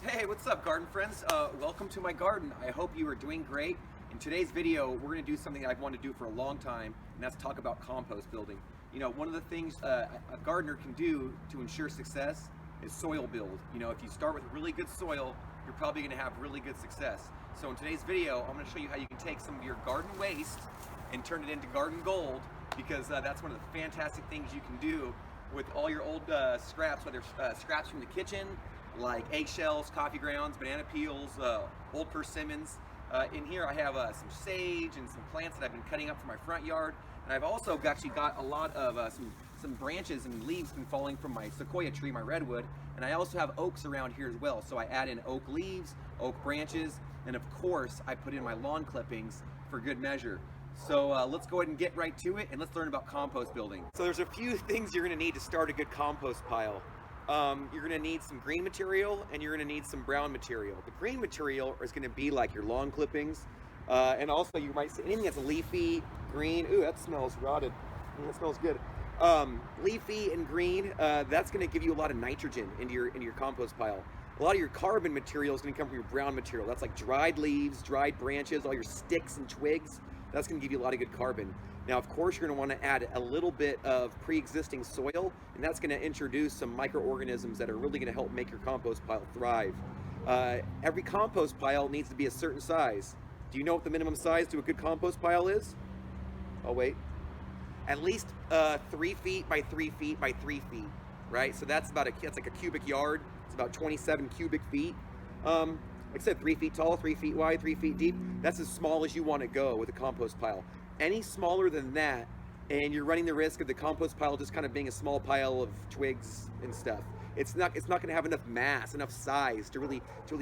Hey, what's up, garden friends? Welcome to my garden. I hope you are doing great. In today's video, we're going to do something I've wanted to do for a long time, and that's talk about compost building. You know, one of the things a gardener can do to ensure success is soil build. You know, if you start with really good soil, you're probably going to have really good success. So in today's video, I'm going to show you how you can take some of your garden waste and turn it into garden gold, because that's one of the fantastic things you can do with all your old scraps, whether scraps from the kitchen, like eggshells, coffee grounds, banana peels, old persimmons. In here I have some sage and some plants that I've been cutting up for my front yard, and I've also actually got a lot of some branches and leaves been falling from my sequoia tree, my redwood, and I also have oaks around here as well. So I add in oak leaves, oak branches, and of course I put in my lawn clippings for good measure. So let's go ahead and get right to it, and let's learn about compost building. So there's a few things you're going to need to start a good compost pile. You're going to need some green material, and you're going to need some brown material. The green material is going to be like your lawn clippings, and also you might see anything that's leafy, green. Ooh, that smells rotted. That smells good. Leafy and green, that's going to give you a lot of nitrogen into your compost pile. A lot of your carbon material is going to come from your brown material. That's like dried leaves, dried branches, all your sticks and twigs. That's going to give you a lot of good carbon. Now, of course, you're going to want to add a little bit of pre-existing soil, and that's going to introduce some microorganisms that are really going to help make your compost pile thrive. Every compost pile needs to be a certain size. Do you know what the minimum size to a good compost pile is? Oh, wait. At least 3 feet by 3 feet by 3 feet, right? So that's like a cubic yard. It's about 27 cubic feet. Like I said, 3 feet tall, 3 feet wide, 3 feet deep. That's as small as you want to go with a compost pile. Any smaller than that, and you're running the risk of the compost pile just kind of being a small pile of twigs and stuff. It's not going to have enough mass, enough size to really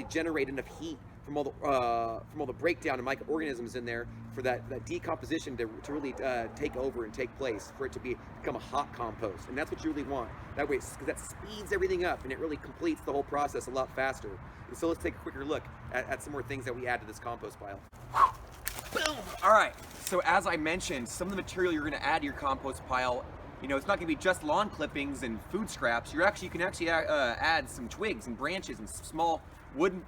generate enough heat from all the breakdown of microorganisms in there for that decomposition to really take over and take place, for it to become a hot compost. And that's what you really want. That way, because that speeds everything up and it really completes the whole process a lot faster. And so let's take a quicker look at some more things that we add to this compost pile. Boom! All right, so as I mentioned, some of the material you're going to add to your compost pile, you know, it's not going to be just lawn clippings and food scraps. You can actually add some twigs and branches and small wooden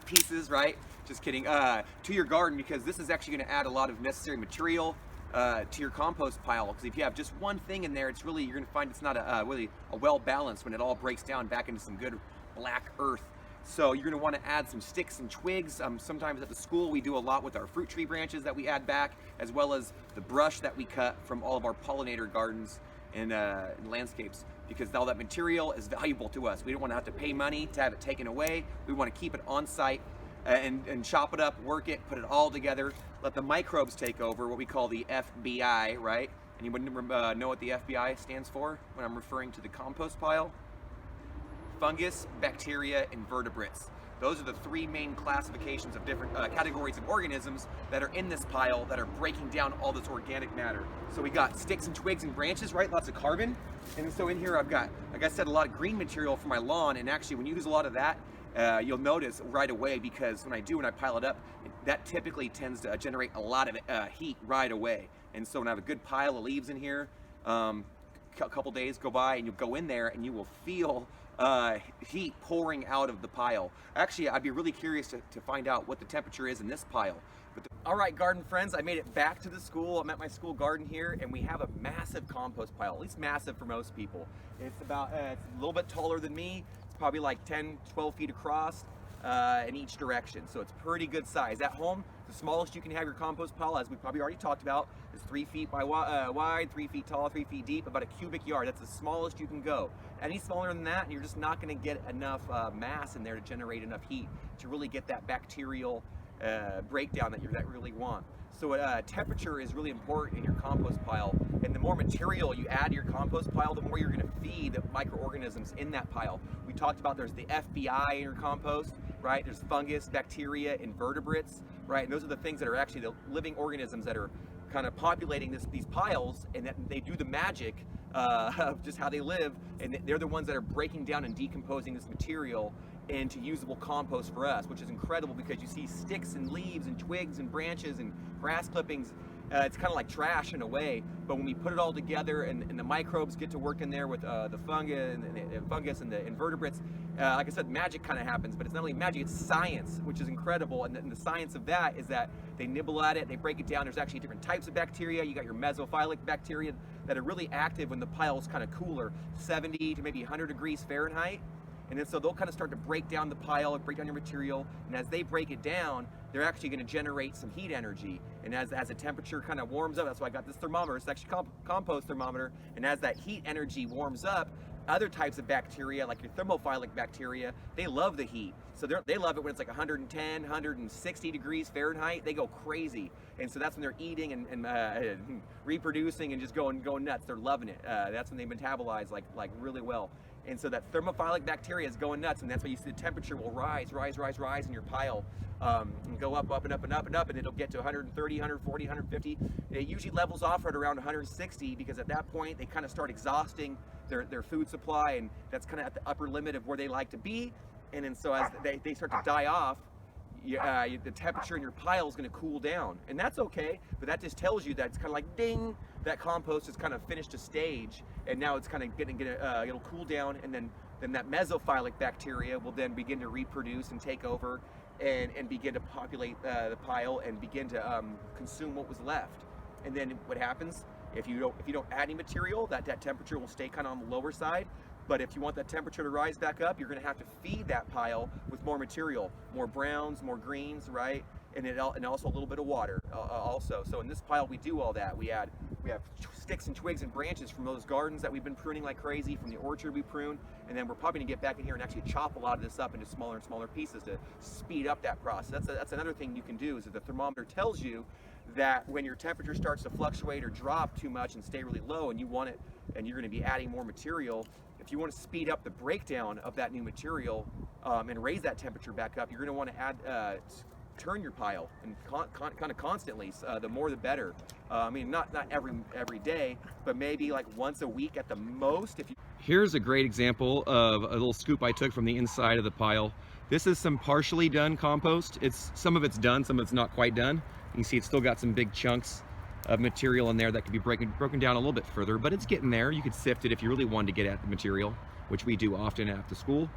pieces, right? Just kidding. To your garden, because this is actually going to add a lot of necessary material to your compost pile. Because if you have just one thing in there, you're going to find it's not really a well balanced when it all breaks down back into some good black earth. So you're going to want to add some sticks and twigs. Sometimes at the school we do a lot with our fruit tree branches that we add back, as well as the brush that we cut from all of our pollinator gardens and landscapes, because all that material is valuable to us. We don't want to have to pay money to have it taken away. We want to keep it on site and chop it up, work it, put it all together, let the microbes take over, what we call the FBI, right? Anyone know what the FBI stands for when I'm referring to the compost pile? Fungus, bacteria, and vertebrates. Those are the three main classifications of different categories of organisms that are in this pile that are breaking down all this organic matter. So we got sticks and twigs and branches, right? Lots of carbon. And so in here I've got, like I said, a lot of green material for my lawn. And actually when you use a lot of that, you'll notice right away, because when I pile it up, that typically tends to generate a lot of heat right away. And so when I have a good pile of leaves in here, a couple days go by and you'll go in there and you will feel heat pouring out of the pile. Actually, I'd be really curious to find out what the temperature is in this pile. All right, garden friends, I made it back to the school. I'm at my school garden here, and we have a massive compost pile, at least massive for most people. It's about, it's a little bit taller than me. It's probably like 10, 12 feet across in each direction. So it's pretty good size. At home, the smallest you can have your compost pile, as we probably already talked about, is 3 feet by wide, 3 feet tall, 3 feet deep, about a cubic yard. That's the smallest you can go. Any smaller than that, and you're just not going to get enough mass in there to generate enough heat to really get that bacterial breakdown that you really want. So temperature is really important in your compost pile, and the more material you add to your compost pile, the more you're going to feed the microorganisms in that pile. We talked about there's the FBI in your compost, right? There's fungus, bacteria, and vertebrates, right? And those are the things that are actually the living organisms that are kind of populating these piles, and that they do the magic of just how they live, and they're the ones that are breaking down and decomposing this material into usable compost for us, which is incredible, because you see sticks and leaves and twigs and branches and grass clippings It's kind of like trash in a way, but when we put it all together and the microbes get to work in there with the fungus and the invertebrates, like I said, magic kind of happens. But it's not only magic, it's science, which is incredible. And the science of that is that they nibble at it, they break it down. There's actually different types of bacteria. You got your mesophilic bacteria that are really active when the pile is kind of cooler, 70 to maybe 100 degrees Fahrenheit. And then so they'll kind of start to break down the pile, break down your material, and as they break it down, they're actually going to generate some heat energy. And as the temperature kind of warms up, that's why I got this thermometer. It's actually compost thermometer. And as that heat energy warms up, other types of bacteria, like your thermophilic bacteria, they love the heat. So they love it when it's like 110, 160 degrees Fahrenheit. They go crazy. And so that's when they're eating and reproducing and just going nuts. They're loving it. That's when they metabolize like really well. And so that thermophilic bacteria is going nuts, and that's why you see the temperature will rise in your pile, and go up and up and up and up, and it'll get to 130, 140, 150. It usually levels off at around 160, because at that point they kind of start exhausting their food supply, and that's kind of at the upper limit of where they like to be. And then so as they start to die off, the temperature in your pile is going to cool down, and that's okay. But that just tells you that it's kind of like ding, that compost has kind of finished a stage, and now it's kind of it'll cool down, and then that mesophilic bacteria will then begin to reproduce and take over, and begin to populate the pile and begin to consume what was left. And then what happens if you don't add any material? That temperature will stay kind of on the lower side. But if you want that temperature to rise back up, you're going to have to feed that pile with more material, more browns, more greens, right? And also a little bit of water also. So in this pile, we do all that. We have sticks and twigs and branches from those gardens that we've been pruning like crazy, from the orchard we prune, and then we're probably going to get back in here and actually chop a lot of this up into smaller and smaller pieces to speed up that process. That's another thing you can do, is that the thermometer tells you that when your temperature starts to fluctuate or drop too much and stay really low, and you want it, and you're going to be adding more material, if you want to speed up the breakdown of that new material and raise that temperature back up, you're going to want to turn your pile and kind of constantly. The more the better. I mean, not every day, but maybe like once a week at the most. Here's a great example of a little scoop I took from the inside of the pile. This is some partially done compost. Some of it's done, some of it's not quite done. You can see it's still got some big chunks of material in there that could be broken down a little bit further, but it's getting there. You could sift it if you really wanted to get at the material, which we do often after school.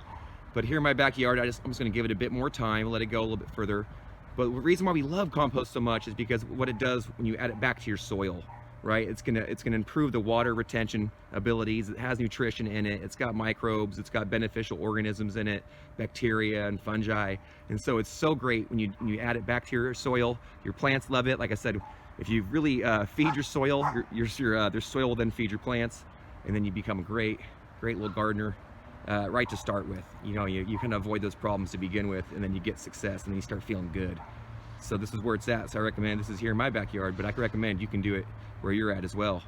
But here in my backyard, I'm just going to give it a bit more time, let it go a little bit further. But the reason why we love compost so much is because what it does when you add it back to your soil, right? It's gonna improve the water retention abilities. It has nutrition in it. It's got microbes. It's got beneficial organisms in it, bacteria and fungi. And so it's so great when you add it back to your soil. Your plants love it. Like I said, if you really feed your soil, your soil will then feed your plants, and then you become a great little gardener right to start with. You can avoid those problems to begin with, and then you get success, and then you start feeling good. So this is where it's at. So I recommend, this is here in my backyard, but I can recommend you can do it where you're at as well.